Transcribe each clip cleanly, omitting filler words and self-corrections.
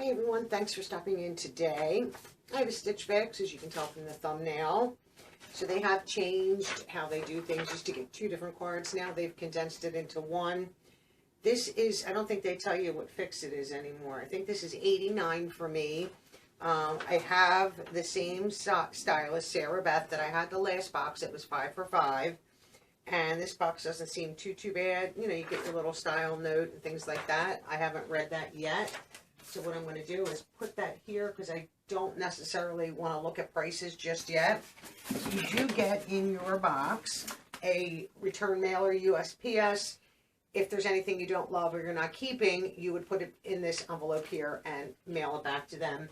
Hi everyone, thanks for stopping in today. I have a Stitch Fix, as you can tell from the thumbnail. So they have changed how they do things. Used to get two different cards, now they've condensed it into one. This is, I don't think they tell you what fix it is anymore. I think this is $89 for me. I have the same style as Sarah Beth that I had the last box. It was 5 for $5. And this box doesn't seem too bad. You know, you get your little style note and things like that. I haven't read that yet. So what I'm going to do is put that here because I don't necessarily want to look at prices just yet. You do get in your box a return mailer, USPS. If there's anything you don't love or you're not keeping, you would put it in this envelope here and mail it back to them.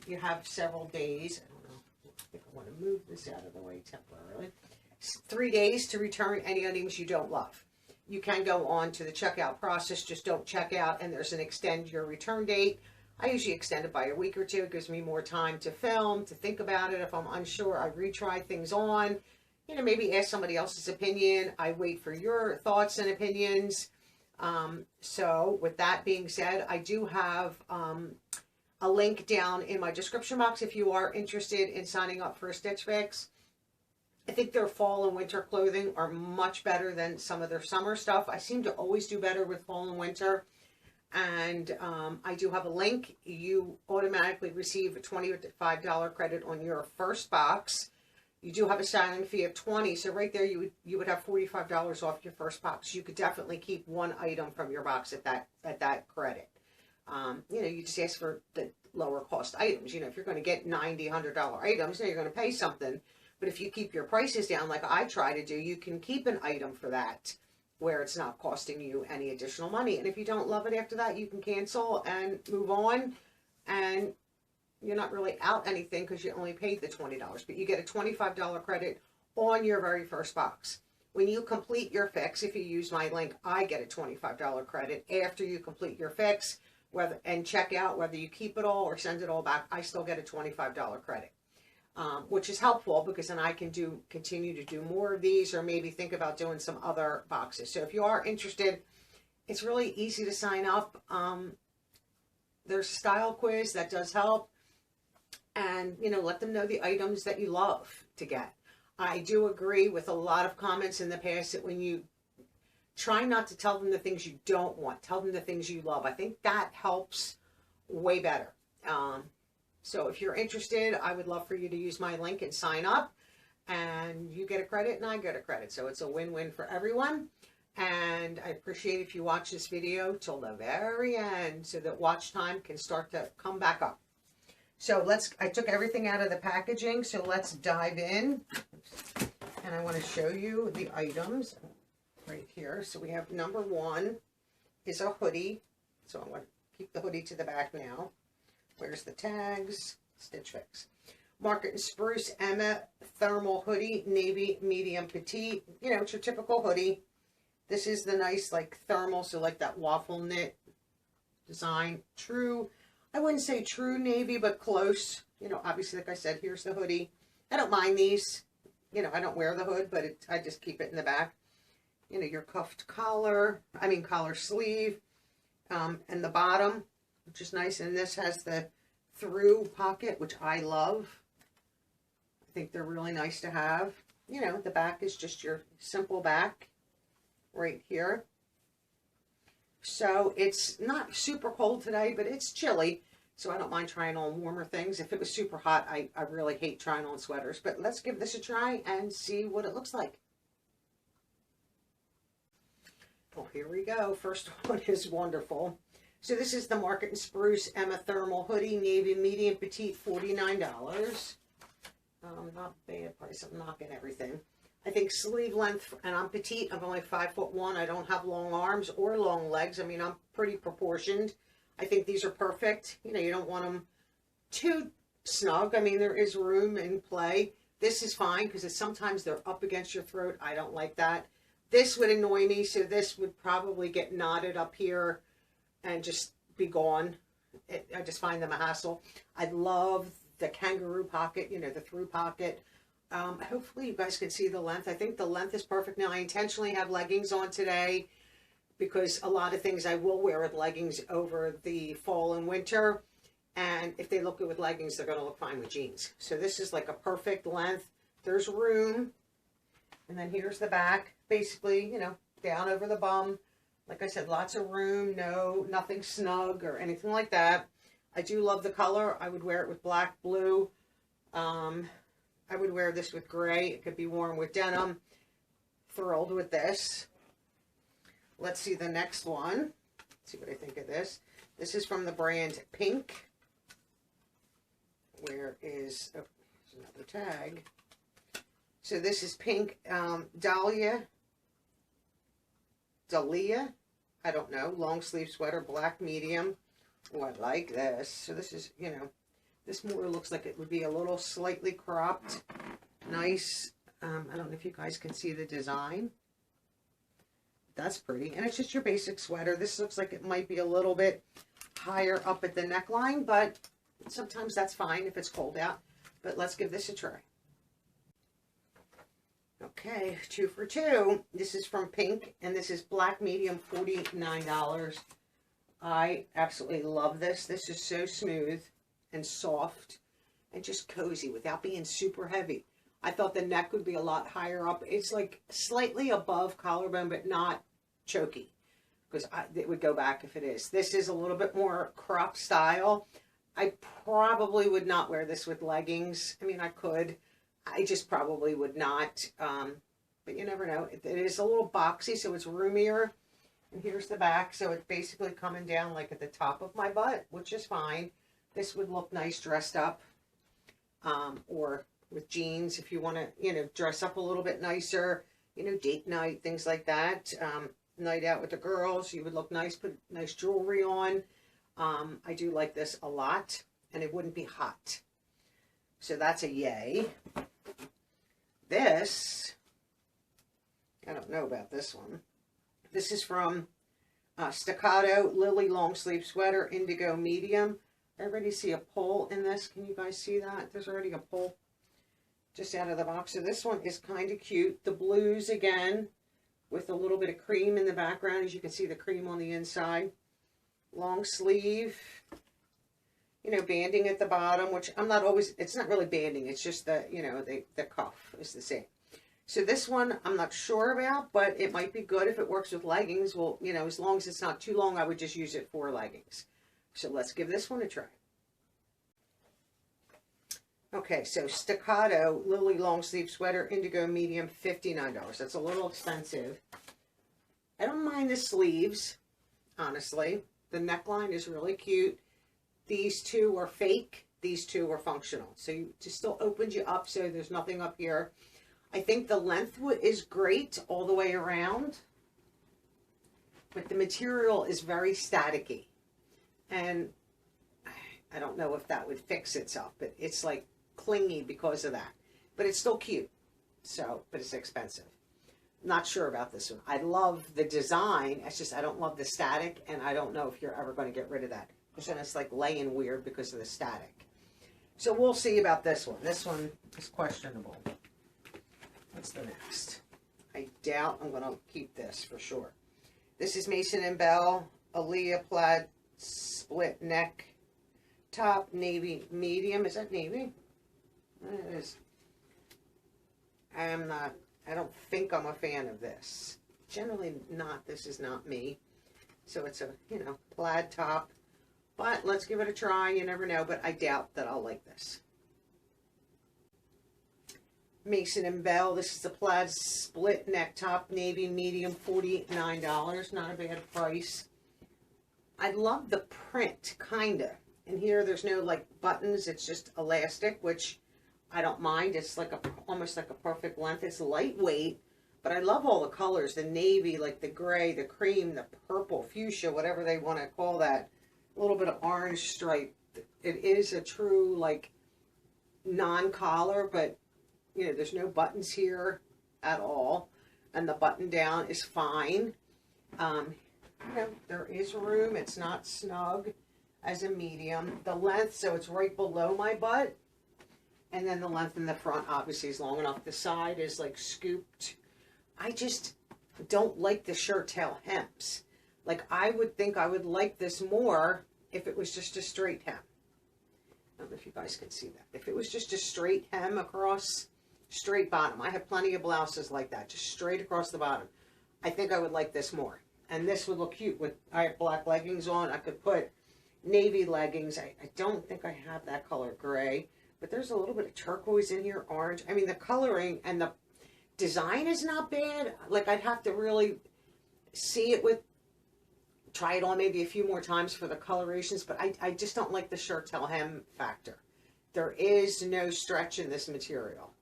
You have several days. I don't know. I think I want to move this out of the way temporarily. 3 days to return any items you don't love. You can go on to the checkout process, just don't check out, and there's an extend your return date. I usually extend it by a week or two. It gives me more time to film, to think about it. If I'm unsure, I retry things on. You know, maybe ask somebody else's opinion. I wait for your thoughts and opinions. So with that being said, I do have a link down in my description box if you are interested in signing up for a Stitch Fix. I think their fall and winter clothing are much better than some of their summer stuff. I seem to always do better with fall and winter. And I do have a link. You automatically receive a $25 credit on your first box. You do have a signing fee of $20. So right there you would have $45 off your first box. You could definitely keep one item from your box at that credit. You know, you just ask for the lower cost items. You know, if you're going to get $90, $100 items, then you're going to pay something. But if you keep your prices down like I try to do, you can keep an item for that where it's not costing you any additional money. And if you don't love it after that, you can cancel and move on. And you're not really out anything because you only paid the $20. But you get a $25 credit on your very first box. When you complete your fix, if you use my link, I get a $25 credit. After you complete your fix and check out, whether you keep it all or send it all back, I still get a $25 credit. Which is helpful because then I can continue to do more of these or maybe think about doing some other boxes. So if you are interested, it's really easy to sign up. There's a style quiz that does help. And, you know, let them know the items that you love to get. I do agree with a lot of comments in the past that when you try not to tell them the things you don't want, tell them the things you love. I think that helps way better. So if you're interested, I would love for you to use my link and sign up. And you get a credit and I get a credit. So it's a win-win for everyone. And I appreciate if you watch this video till the very end so that watch time can start to come back up. So I took everything out of the packaging. So let's dive in. And I want to show you the items right here. So we have number one is a hoodie. So I'm going to keep the hoodie to the back now. Where's the tags? Stitch Fix. Market & Spruce Emma thermal hoodie, navy, medium, petite. You know, it's your typical hoodie. This is the nice, like, thermal, so like that waffle knit design. True, I wouldn't say true navy, but close. You know, obviously, like I said, here's the hoodie. I don't mind these. You know, I don't wear the hood, but I just keep it in the back. You know, your cuffed collar, collar sleeve, and the bottom, which is nice. And this has the through pocket, which I love. I think they're really nice to have. You know, the back is just your simple back right here. So it's not super cold today, but it's chilly. So I don't mind trying on warmer things. If it was super hot, I really hate trying on sweaters. But let's give this a try and see what it looks like. Well, here we go. First one is wonderful. So this is the Market & Spruce Emma Thermal Hoodie, Navy, Medium, Petite, $49. Not bad price. I'm knocking everything. I think sleeve length, and I'm petite. I'm only 5'1". I don't have long arms or long legs. I mean, I'm pretty proportioned. I think these are perfect. You know, you don't want them too snug. I mean, there is room in play. This is fine because sometimes they're up against your throat. I don't like that. This would annoy me, so this would probably get knotted up here and just be gone. I just find them a hassle. I love the kangaroo pocket, you know, the through pocket. Hopefully you guys can see the length. I think the length is perfect. Now, I intentionally have leggings on today because a lot of things I will wear with leggings over the fall and winter. And if they look good with leggings, they're going to look fine with jeans. So this is like a perfect length. There's room. And then here's the back. Basically, you know, down over the bum. Like I said, lots of room. No, nothing snug or anything like that. I do love the color. I would wear it with black, blue. I would wear this with gray. It could be worn with denim. Thrilled with this. Let's see the next one. Let's see what I think of this. This is from the brand Pink. Where is, oh, there's another tag. So this is Pink Dahlia, I don't know, long sleeve sweater, black medium. Oh, I like this. So this is, you know, this more looks like it would be a little slightly cropped. Nice. I don't know if you guys can see the design. That's pretty. And it's just your basic sweater. This looks like it might be a little bit higher up at the neckline, but sometimes that's fine if it's cold out. But let's give this a try. Okay, 2 for 2. This is from Pink, and this is black medium, $49. I absolutely love this. This is so smooth and soft and just cozy without being super heavy. I thought the neck would be a lot higher up. It's like slightly above collarbone, but not choky, because it would go back if it is. This is a little bit more crop style. I probably would not wear this with leggings. I mean, I could. I just probably would not. But you never know. It is a little boxy, so it's roomier. And here's the back. So it's basically coming down like at the top of my butt, which is fine. This would look nice dressed up. Or with jeans if you want to, you know, dress up a little bit nicer. You know, date night, things like that. Night out with the girls. You would look nice, put nice jewelry on. I do like this a lot. And it wouldn't be hot. So that's a yay. This, I don't know about this one. This is from Staccato Lily long sleeve sweater, indigo medium. I already see a pull in this. Can you guys see that? There's already a pull just out of the box. So this one is kind of cute. The blues again with a little bit of cream in the background. As you can see, the cream on the inside. Long sleeve. You know, banding at the bottom, which I'm not always, it's not really banding. It's just the, you know, the cuff is the same. So this one, I'm not sure about, but it might be good if it works with leggings. Well, you know, as long as it's not too long, I would just use it for leggings. So let's give this one a try. Okay, so Staccato Lily long sleeve sweater, indigo medium, $59. That's a little expensive. I don't mind the sleeves, honestly. The neckline is really cute. These two are fake. These two are functional. So it still opens you up, so there's nothing up here. I think the length is great all the way around. But the material is very staticky. And I don't know if that would fix itself, but it's like clingy because of that. But it's still cute. So, but it's expensive. Not sure about this one. I love the design. It's just I don't love the static, and I don't know if you're ever going to get rid of that. Because then it's like laying weird because of the static. So we'll see about this one. This one is questionable. What's the next? I doubt I'm going to keep this for sure. This is Mason & Bell, Aaliyah plaid split neck top, navy medium. Is that navy? It is. I don't think I'm a fan of this. Generally not. This is not me. So it's a, you know, plaid top. But let's give it a try. You never know, but I doubt that I'll like this. Mason & Bell. This is the plaid split neck top, navy medium, $49. Not a bad price. I love the print, kind of. And here there's no, like, buttons. It's just elastic, which I don't mind. It's like almost like a perfect length. It's lightweight, but I love all the colors. The navy, like the gray, the cream, the purple, fuchsia, whatever they want to call that. A little bit of orange stripe. It is a true, like, non-collar, but, you know, there's no buttons here at all. And the button down is fine. You know, there is room. It's not snug as a medium. The length, so it's right below my butt. And then the length in the front, obviously, is long enough. The side is, like, scooped. I just don't like the shirt tail hems. Like, I would think I would like this more if it was just a straight hem. I don't know if you guys can see that. If it was just a straight hem across, straight bottom. I have plenty of blouses like that, just straight across the bottom. I think I would like this more. And this would look cute with, I have black leggings on. I could put navy leggings. I don't think I have that color gray, but there's a little bit of turquoise in here, orange. I mean, the coloring and the design is not bad. Like, I'd have to really see it with, try it on maybe a few more times for the colorations, but I just don't like the Shirtel hem factor. There is no stretch in this material.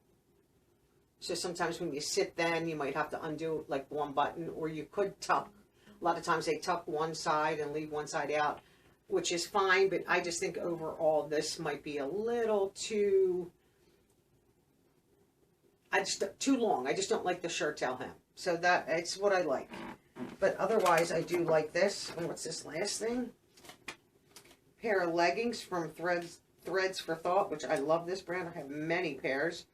So sometimes when you sit, then you might have to undo like one button, or you could tuck. A lot of times they tuck one side and leave one side out, which is fine, but I just think overall this might be a little too, too long. I just don't like the Shirtel hem. So it's what I like. But otherwise, I do like this. And what's this last thing? Pair of leggings from Threads for Thought, which I love this brand. I have many pairs.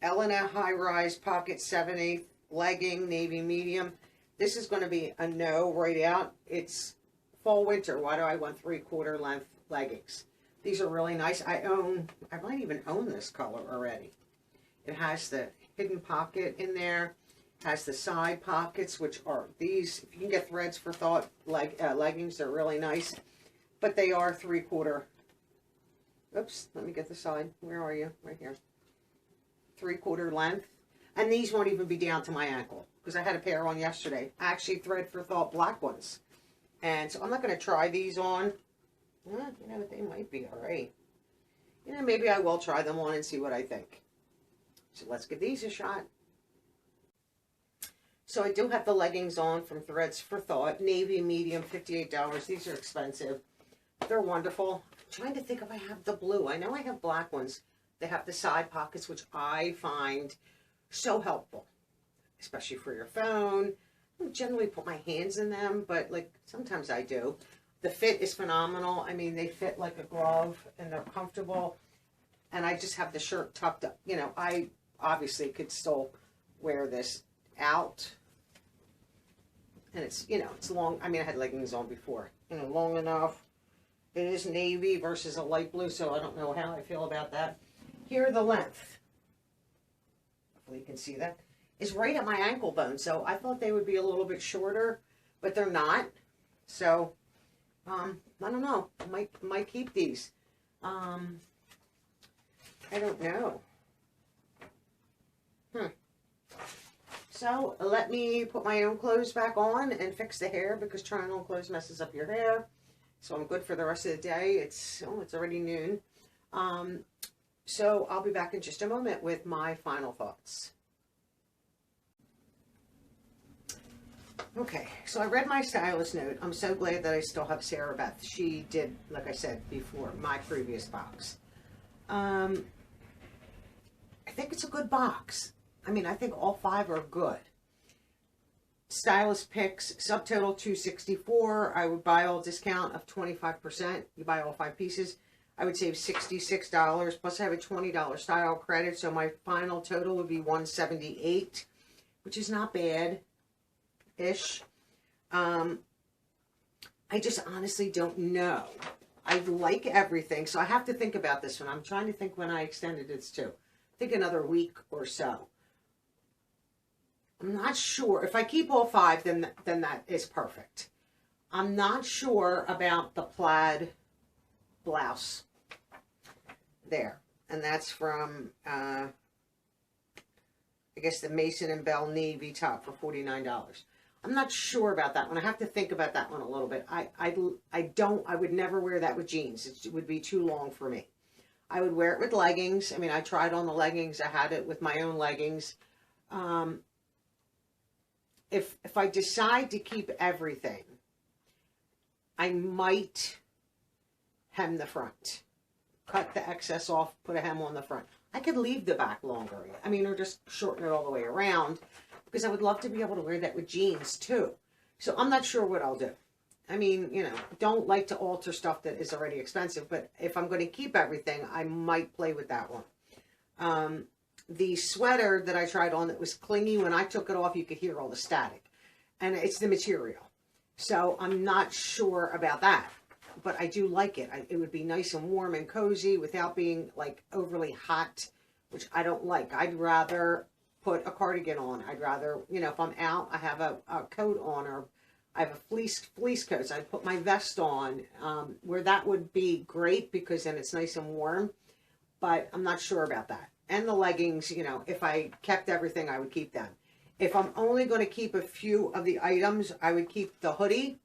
Elena High Rise Pocket 7/8 legging, navy medium. This is going to be a no right out. It's fall winter. Why do I want 3/4 length leggings? These are really nice. I might even own this color already. It has the hidden pocket in there. Has the side pockets, which are these. If you can get Threads for Thought leggings, they're really nice. But they are 3/4. Oops, let me get the side. Where are you? Right here. 3/4 length. And these won't even be down to my ankle, because I had a pair on yesterday. Actually, Thread for Thought black ones. And so I'm not going to try these on. Well, you know, they might be all right. You know, maybe I will try them on and see what I think. So let's give these a shot. So I do have the leggings on from Threads for Thought. Navy medium, $58. These are expensive. They're wonderful. I'm trying to think if I have the blue. I know I have black ones. They have the side pockets, which I find so helpful, especially for your phone. I don't generally put my hands in them, but like sometimes I do. The fit is phenomenal. I mean, they fit like a glove and they're comfortable. And I just have the shirt tucked up. You know, I obviously could still wear this out, and it's, you know, it's long. I mean, I had leggings on before, you know, long enough. It is navy versus a light blue, so I don't know how I feel about that. Here, the length, hopefully you can see that, is right at my ankle bone, so I thought they would be a little bit shorter, but they're not. So I don't know, might keep these. I don't know. So let me put my own clothes back on and fix the hair, because trying on clothes messes up your hair. So I'm good for the rest of the day. It's already noon. So I'll be back in just a moment with my final thoughts. Okay, so I read my stylist note. I'm so glad that I still have Sarah Beth. She did, like I said before, my previous box. I think it's a good box. I mean, I think all 5 are good. Stylist picks, subtotal $264. I would buy all discount of 25%. You buy all 5 pieces. I would save $66. Plus I have a $20 style credit. So my final total would be $178, which is not bad-ish. I just honestly don't know. I like everything. So I have to think about this one. I'm trying to think when I extended this to. I think another week or so. I'm not sure. If I keep all 5, then that is perfect. I'm not sure about the plaid blouse there. And that's from, I guess, the Mason & Bell Navy top for $49. I'm not sure about that one. I have to think about that one a little bit. I would never wear that with jeans. It would be too long for me. I would wear it with leggings. I mean, I tried on the leggings. I had it with my own leggings. If I decide to keep everything, I might hem the front. Cut the excess off, put a hem on the front. I could leave the back longer. I mean, or just shorten it all the way around, because I would love to be able to wear that with jeans too. So I'm not sure what I'll do. I mean, you know, don't like to alter stuff that is already expensive, but if I'm going to keep everything, I might play with that one. The sweater that I tried on that was clingy, when I took it off, you could hear all the static. And it's the material. So I'm not sure about that, but I do like it. It would be nice and warm and cozy without being like overly hot, which I don't like. I'd rather put a cardigan on. I'd rather, you know, if I'm out, I have a coat on, or I have a fleece coat. So I'd put my vest on, where that would be great because then it's nice and warm, but I'm not sure about that. And the leggings, you know, if I kept everything, I would keep them. If I'm only going to keep a few of the items, I would keep the hoodie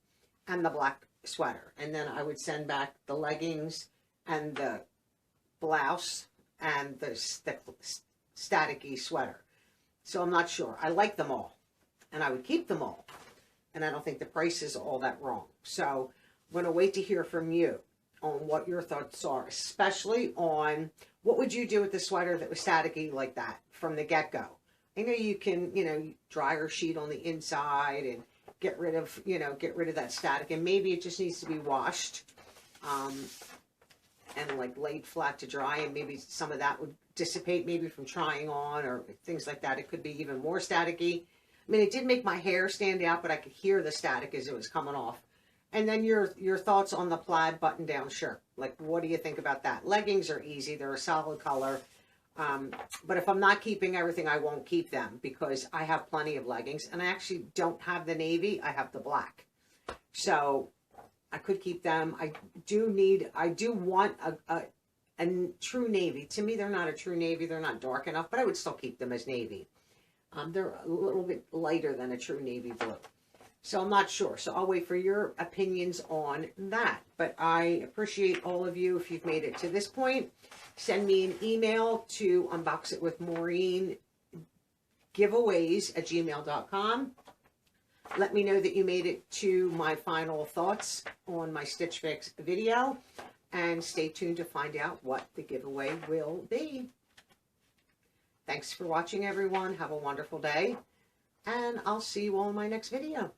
and the black sweater. And then I would send back the leggings and the blouse and the staticky sweater. So I'm not sure. I like them all, and I would keep them all. And I don't think the price is all that wrong. So I'm going to wait to hear from you on what your thoughts are, especially on what would you do with the sweater that was staticky like that from the get-go. I know you can, you know, dryer sheet on the inside and get rid of, you know, get rid of that static, and maybe it just needs to be washed and like laid flat to dry, and maybe some of that would dissipate maybe from trying on or things like that. It could be even more staticky. I mean, it did make my hair stand out, but I could hear the static as it was coming off. And then your thoughts on the plaid button-down shirt. Like, what do you think about that? Leggings are easy. They're a solid color. But if I'm not keeping everything, I won't keep them because I have plenty of leggings. And I actually don't have the navy. I have the black. So I could keep them. I do want a true navy. To me, they're not a true navy. They're not dark enough, but I would still keep them as navy. They're a little bit lighter than a true navy blue. So I'm not sure. So I'll wait for your opinions on that. But I appreciate all of you. If you've made it to this point, send me an email to unboxitwithmaureen giveaways@gmail.com. Let me know that you made it to my final thoughts on my Stitch Fix video. And stay tuned to find out what the giveaway will be. Thanks for watching, everyone. Have a wonderful day. And I'll see you all in my next video.